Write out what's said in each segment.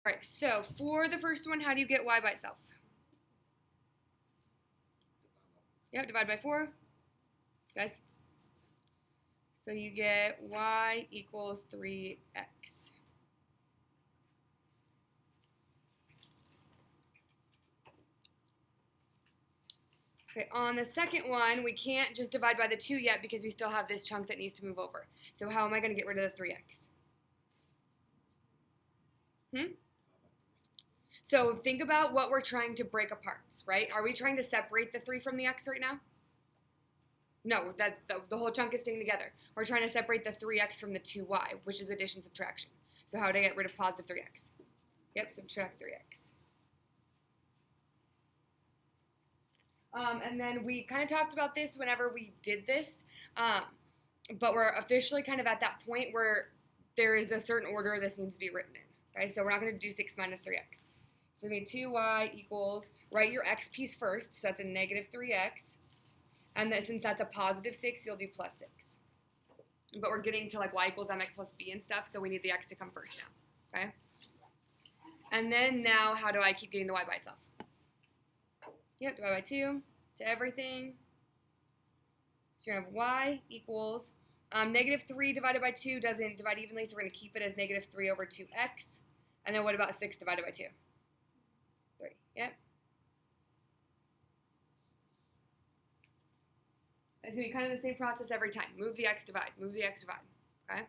All right, so for the first one, how do you get y by itself? Yep, divide by 4. Guys? So you get y equals 3x. Okay, on the second one, we can't just divide by the 2 yet because we still have this chunk that needs to move over. So how am I going to get rid of the 3x? So think about what we're trying to break apart, right? Are we trying to separate the 3 from the x right now? No, the whole chunk is staying together. We're trying to separate the 3x from the 2y, which is addition subtraction. So how do I get rid of positive 3x? Yep, subtract 3x. And then we kind of talked about this whenever we did this, but we're officially kind of at that point where there is a certain order this needs to be written in. Okay, so we're not going to do 6 minus 3x. So we need 2y equals, write your x piece first, so that's a negative 3x. And then since that's a positive 6, you'll do plus 6. But we're getting to like y equals mx plus b and stuff, so we need the x to come first now. Okay? And then now, how do I keep getting the y by itself? Yep, divide by 2 to everything. So you're going to have y equals, negative 3 divided by 2 doesn't divide evenly, so we're going to keep it as negative 3 over 2x. And then what about 6 divided by 2? 3, yep. It's going to be kind of the same process every time. Move the x, divide. Move the x, divide. Okay? All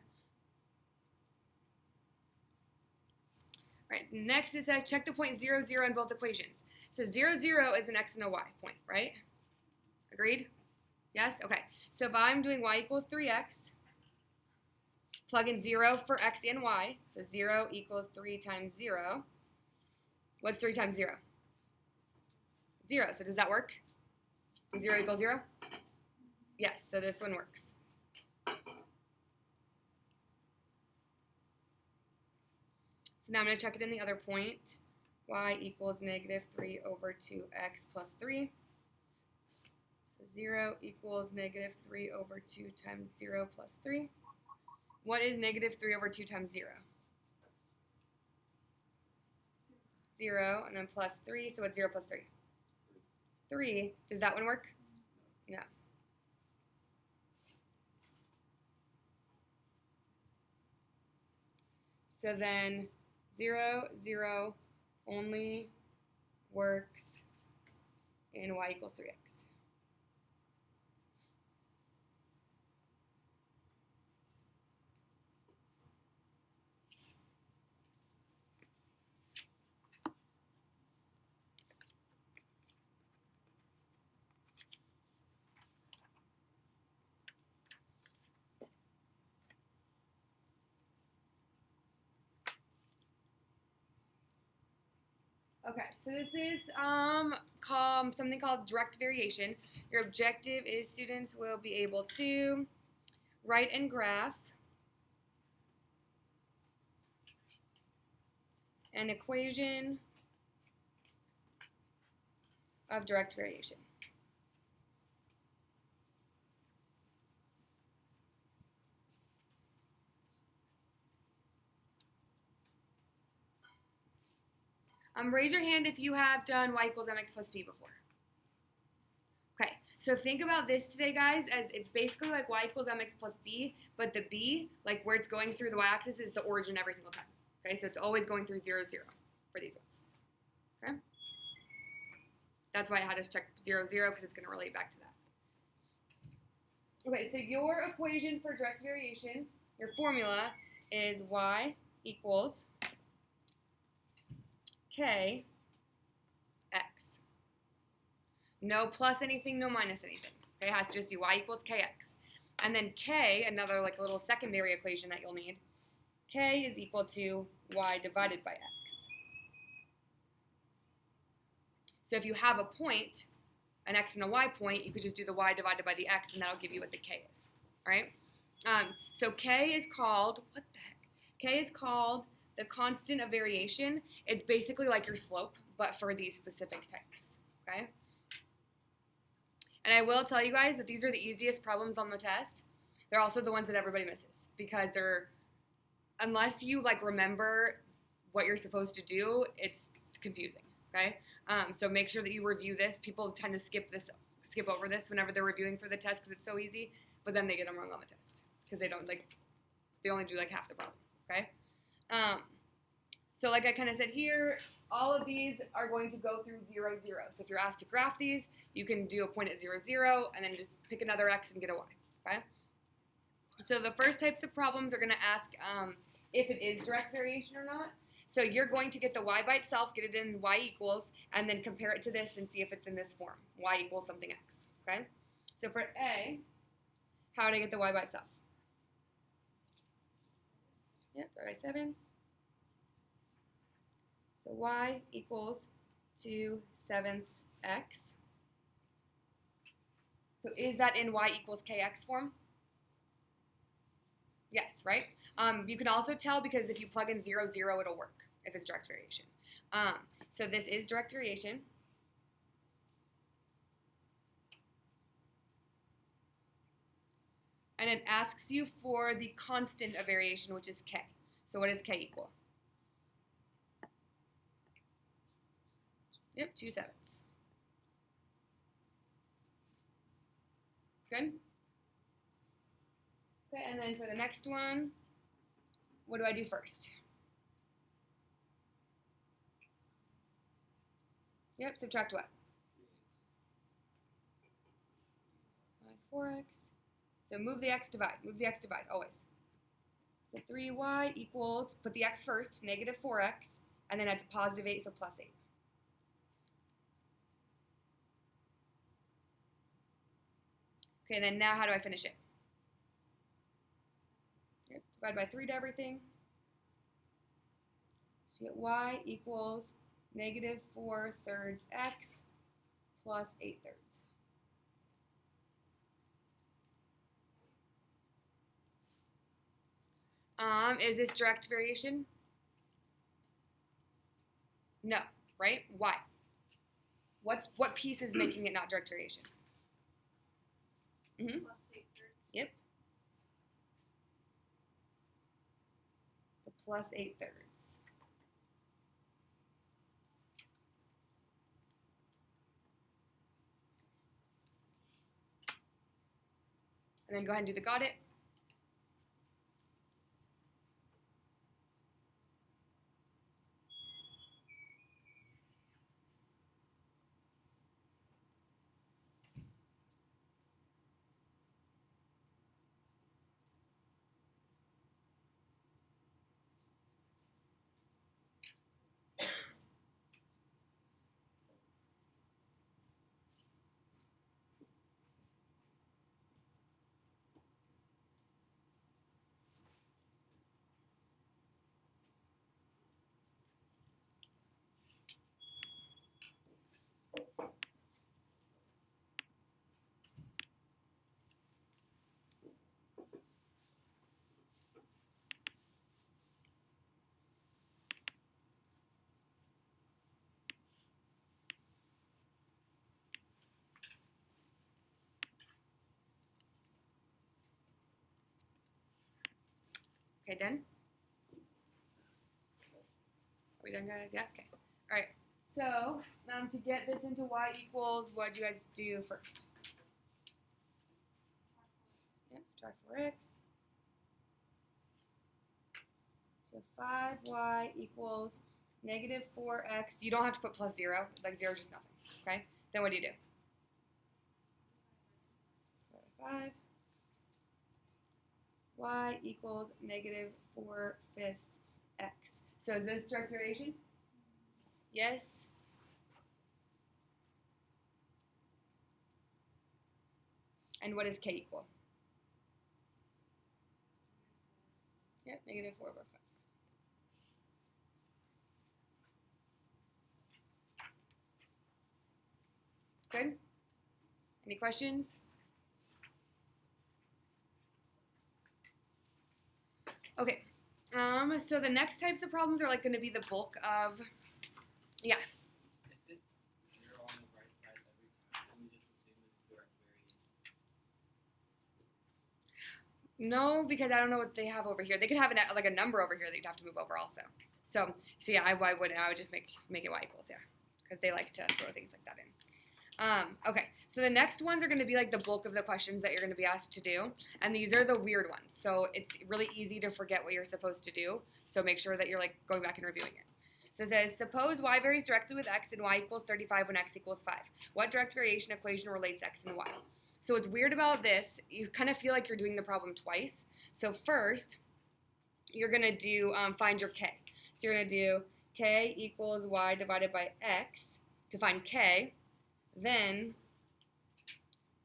right, next it says check the point 0, 0 in both equations. So 0, 0 is an x and a y point, right? Agreed? Yes? Okay. So if I'm doing y equals 3x, plug in 0 for x and y. So 0 equals 3 times 0. What's 3 times 0? 0. So does that work? Does 0 equal 0? Yes, so this one works. So now I'm going to check it in the other point. Y equals negative 3 over 2x plus 3. So 0 equals negative 3 over 2 times 0 plus 3. What is negative 3 over 2 times 0? 0, and then plus 3. So what's 0 plus 3? 3. Does that one work? No. So then 0, 0 only works in y equals 3x. Okay, so this is something called direct variation. Your objective is students will be able to write and graph an equation of direct variation. Raise your hand if you have done y equals mx plus b before. Okay, so think about this today, guys, as it's basically like y equals mx plus b, but the b, like where it's going through the y-axis, is the origin every single time. Okay, so it's always going through 0, 0 for these ones. Okay? That's why I had us check 0, 0, because it's going to relate back to that. Okay, so your equation for direct variation, your formula, is y equals k x. No plus anything, no minus anything. Okay, it has to just be y equals kx. And then k, another like little secondary equation that you'll need, k is equal to y divided by x. So if you have a point, an x and a y point, you could just do the y divided by the x, and that'll give you what the k is. All right? So k is called, what the heck? K is called the constant of variation. It's basically like your slope, but for these specific types. Okay? And I will tell you guys that these are the easiest problems on the test. They're also the ones that everybody misses because they're, unless you like remember what you're supposed to do, it's confusing, okay? So make sure that you review this. People tend to skip over this whenever they're reviewing for the test because it's so easy, but then they get them wrong on the test because they only do like half the problem, okay? So like I kind of said here, all of these are going to go through 0, 0. So if you're asked to graph these, you can do a point at 0, 0, and then just pick another x and get a y, okay? So the first types of problems are going to ask if it is direct variation or not. So you're going to get the y by itself, get it in y equals, and then compare it to this and see if it's in this form, y equals something x, okay? So for A, how would I get the y by itself? Yep, by 7. So y equals 2/7 x. So is that in y equals kx form? Yes, right? You can also tell because if you plug in 0, 0, it'll work if it's direct variation. So this is direct variation. And it asks you for the constant of variation, which is k. So what does k equal? Yep, 2/7. Good? Okay, and then for the next one, what do I do first? Yep, subtract what? Minus 4x. So move the x, divide. Move the x, divide, always. So 3y equals, put the x first, negative 4x, and then add positive 8, so plus 8. Okay, then now how do I finish it? Yep, divide by 3 to everything. So you get y equals negative 4/3 x plus 8/3. Is this direct variation? No, right? Why? What piece is making it not direct variation? Mm-hmm. Plus 8/3. Yep. The plus 8/3. And then go ahead and do the got it. Okay, done? Are we done, guys? Yeah? Okay. All right. So, to get this into y equals, what do you guys do first? Yep, subtract 4x. So 5y equals negative 4x. You don't have to put plus 0. Like 0 is just nothing. Okay? Then what do you do? 5. Y equals negative 4/5 x. So is this direct variation? Yes? And what does k equal? Yep, negative 4/5. Good? Any questions? Okay. So the next types of problems are like going to be the bulk of, yeah. If it's 0 on the right side every time, can we just assume it's direct variation? No, because I don't know what they have over here. They could have like a number over here that you'd have to move over also. So yeah, I would just make it y equals, yeah, because they like to throw things like that in. Okay, so the next ones are going to be like the bulk of the questions that you're going to be asked to do, and these are the weird ones. So it's really easy to forget what you're supposed to do. So make sure that you're like going back and reviewing it. So it says, suppose y varies directly with x and y equals 35 when x equals 5. What direct variation equation relates x and y? So what's weird about this, you kind of feel like you're doing the problem twice. So first, you're going to do find your k. So you're going to do k equals y divided by x to find k. Then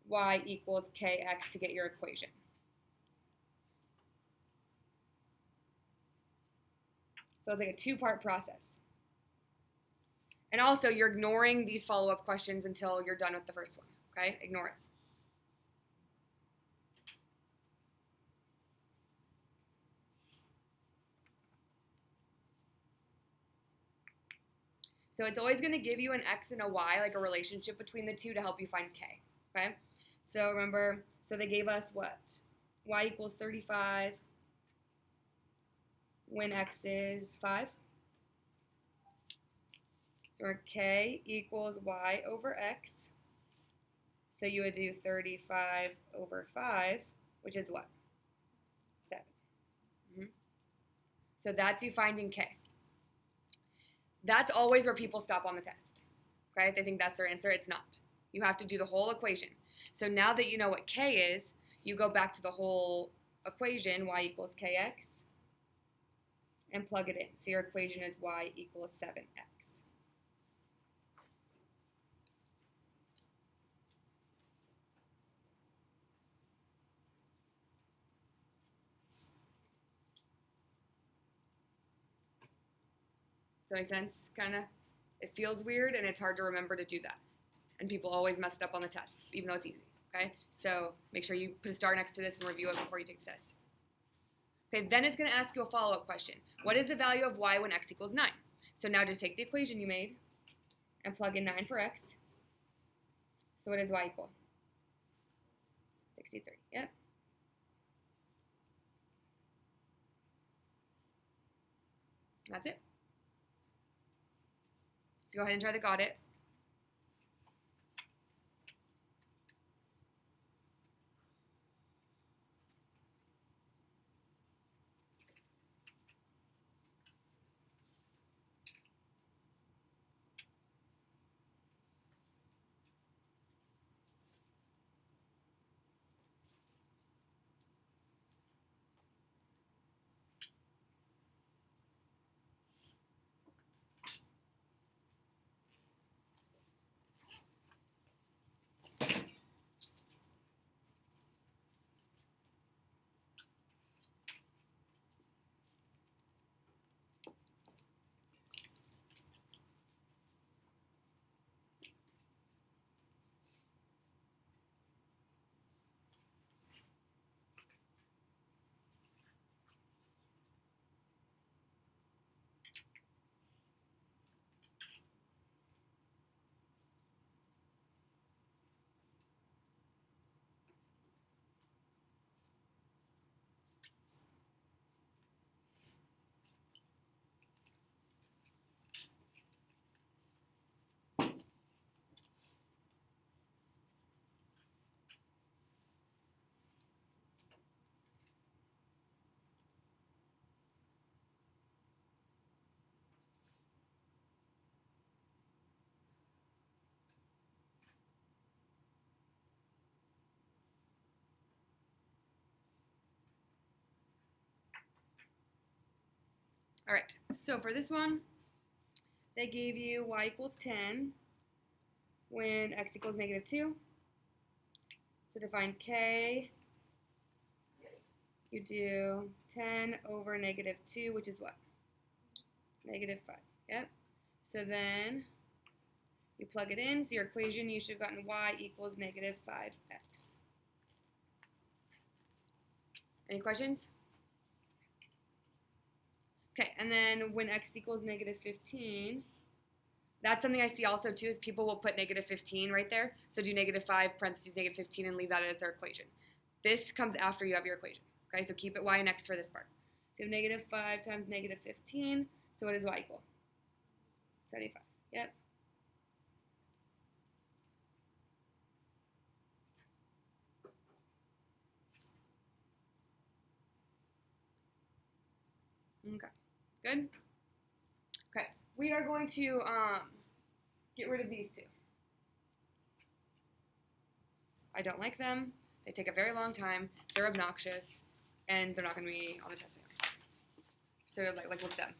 y equals kx to get your equation. So it's like a two-part process. And also, you're ignoring these follow-up questions until you're done with the first one, okay? Ignore it. So it's always going to give you an x and a y, like a relationship between the two to help you find k, okay? So remember, so they gave us what? Y equals 35 when x is 5. So our k equals y over x. So you would do 35 over 5, which is what? 7. So that's you finding k. That's always where people stop on the test. Okay? They think that's their answer. It's not. You have to do the whole equation. So now that you know what k is, you go back to the whole equation, y equals kx, and plug it in. So your equation is y equals 7x. Does that make sense? Kind of. It feels weird, and it's hard to remember to do that. And people always mess it up on the test, even though it's easy. Okay? So make sure you put a star next to this and review it before you take the test. Okay, then it's going to ask you a follow-up question. What is the value of y when x equals 9? So now just take the equation you made and plug in 9 for x. So what does y equal? 63. Yep. That's it. So go ahead and try the got it. All right, so for this one, they gave you y equals 10 when x equals negative 2. So to find k, you do 10 over negative 2, which is what? Negative 5. Yep. So then you plug it in. So your equation, you should have gotten y equals negative 5x. Any questions? Okay, and then when x equals negative 15, that's something I see also too, is people will put negative 15 right there. So do negative 5, parentheses, negative 15, and leave that as their equation. This comes after you have your equation. Okay, so keep it y and x for this part. So you have negative 5 times negative 15. So what does y equal? 75. Yep. Okay. Good? Okay. We are going to get rid of these two. I don't like them. They take a very long time. They're obnoxious. And they're not going to be on the test anyway. So, like look at them.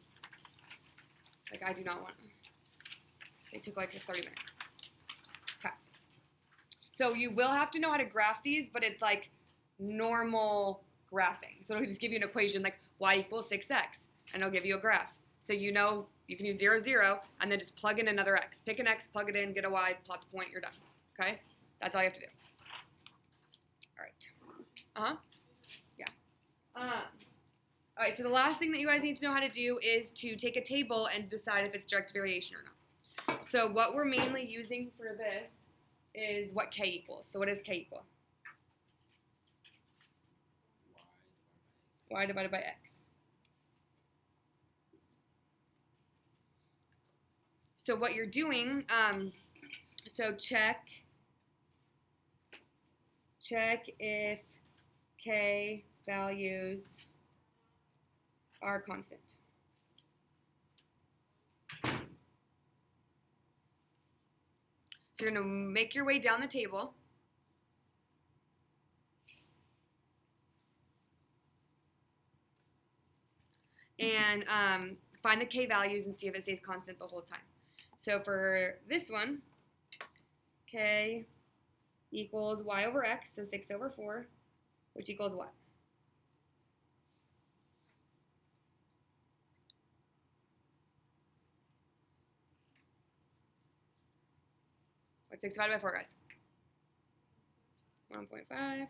Like, I do not want them. They took like 30 minutes. Okay. So you will have to know how to graph these, but it's like normal graphing. So it'll just give you an equation like y equals 6x, and it'll give you a graph. So you know you can use 0, 0, and then just plug in another x. Pick an x, plug it in, get a y, plot the point, you're done. Okay? That's all you have to do. All right. Uh-huh. Yeah. All right, so the last thing that you guys need to know how to do is to take a table and decide if it's direct variation or not. So what we're mainly using for this is what k equals. So what does k equal? Y divided by x. So what you're doing, so check if k values are constant. So you're going to make your way down the table. And find the k values and see if it stays constant the whole time. So for this one, k equals y over x, so 6 over 4, which equals what? What's 6 divided by 4, guys? 1.5.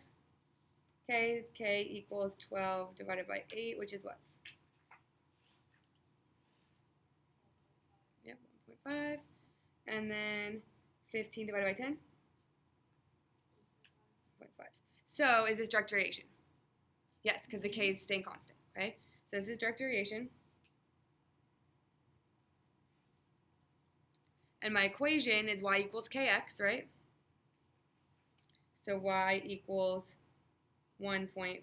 K equals 12 divided by 8, which is what? Yep, 1.5. And then 15 divided by 10? 0.5. So is this direct variation? Yes, because the k is staying constant, okay? So this is direct variation. And my equation is y equals kx, right? So y equals 1.5x.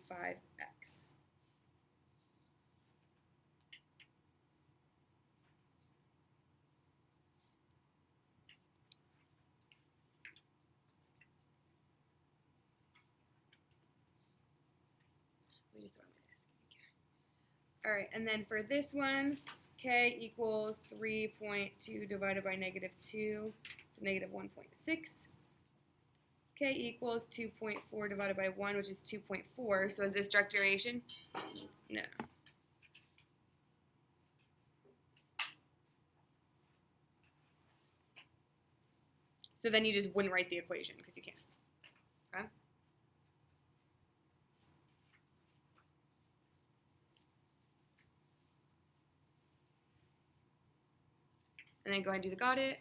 All right, and then for this one, k equals 3.2 divided by negative 2, so negative 1.6. K equals 2.4 divided by 1, which is 2.4. So is this direct variation? No. So then you just wouldn't write the equation because you can't. Okay? And then go ahead and do the got it.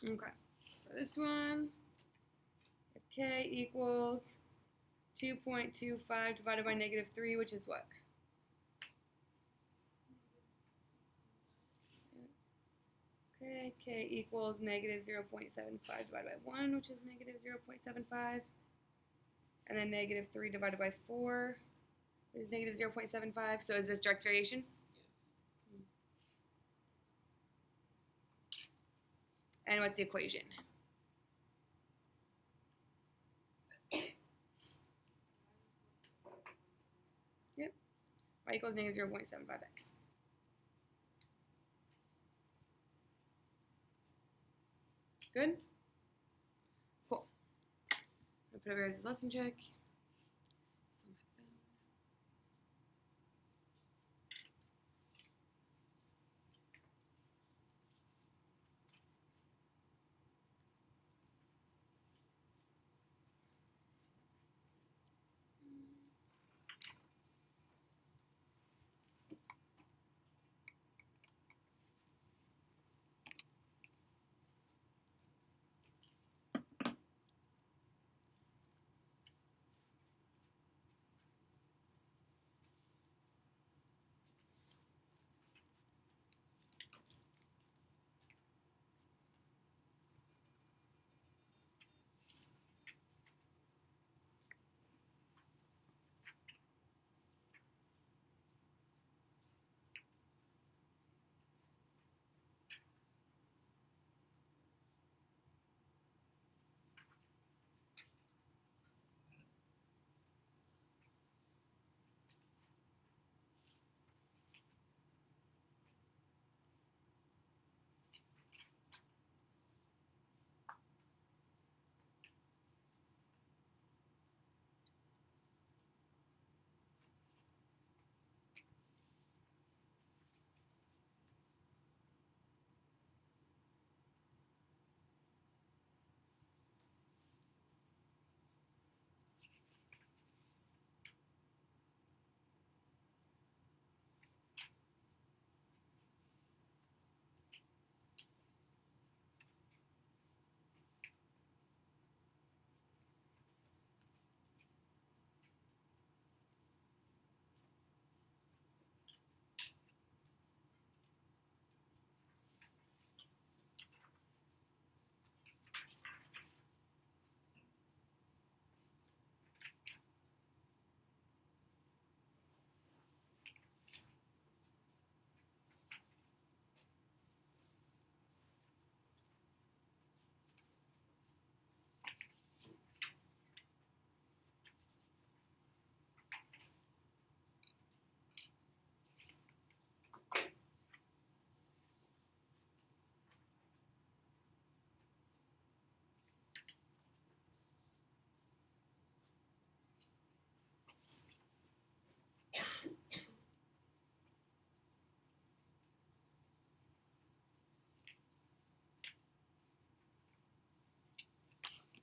Okay. For this one, if k equals 2.25 divided by negative 3, which is what? Okay, k equals negative 0.75 divided by 1, which is negative 0.75. And then negative 3 divided by 4, which is negative 0.75. So is this direct variation? Yes. And what's the equation? Yep. Y equals negative 0.75x. Good? Cool. I'll put over here as a lesson check.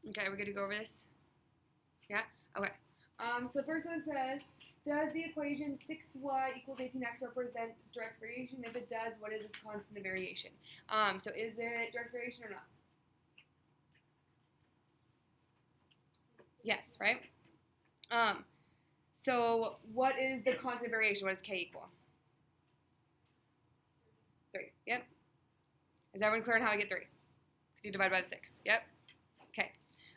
Okay, we're good to go over this? Yeah? Okay. So the first one says, does the equation 6y equals 18x represent direct variation? If it does, what is its constant of variation? So is it direct variation or not? Yes, right? So what is the constant of variation? What does k equal? 3. Yep. Is everyone clear on how I get 3? Because you divide by the 6. Yep. Okay.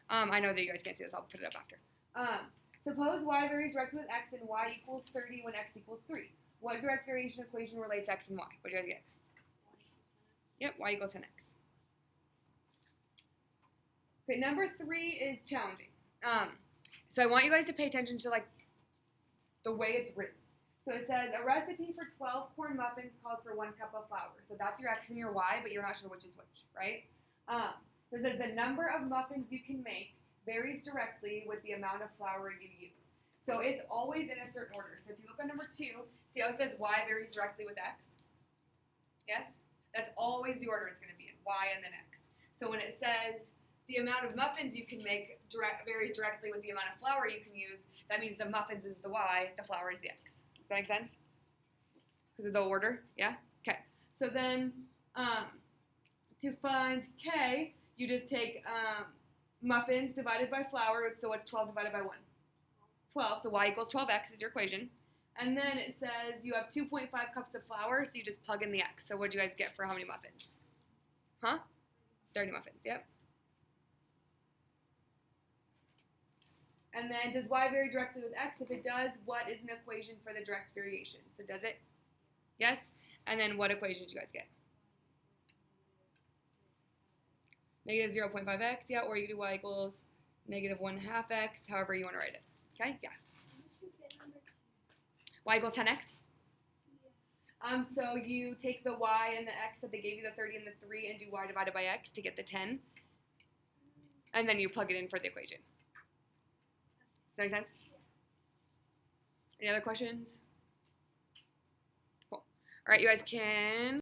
I know that you guys can't see this. I'll put it up after. Suppose y varies directly with x and y equals 30 when x equals 3. What direct variation equation relates x and y? What do you guys get? Yep, y equals 10x. Okay, number 3 is challenging. So I want you guys to pay attention to like the way it's written. So it says a recipe for 12 corn muffins calls for 1 cup of flour. So that's your x and your y, but you're not sure which is which, right? So it says the number of muffins you can make varies directly with the amount of flour you use. So it's always in a certain order. So if you look on number 2, see how it says y varies directly with x? Yes? That's always the order it's going to be in, y and then x. So when it says the amount of muffins you can make varies directly with the amount of flour you can use, that means the muffins is the y, the flour is the x. Does that make sense? Because of the order? Yeah? Okay. So then to find k, you just take muffins divided by flour. So what's 12 divided by 1? 12. So y equals 12x is your equation. And then it says you have 2.5 cups of flour, so you just plug in the x. So what do you guys get for how many muffins? Huh? 30 muffins, yep. And then does y vary directly with x? If it does, what is an equation for the direct variation? So does it? Yes? And then what equation did you guys get? Negative 0.5x, yeah, or you do y equals negative 1/2 x, however you want to write it. Okay, yeah. Y equals 10x? So you take the y and the x that they gave you, the 30 and the 3, and do y divided by x to get the 10. And then you plug it in for the equation. Does that make sense? Any other questions? Cool. All right, you guys can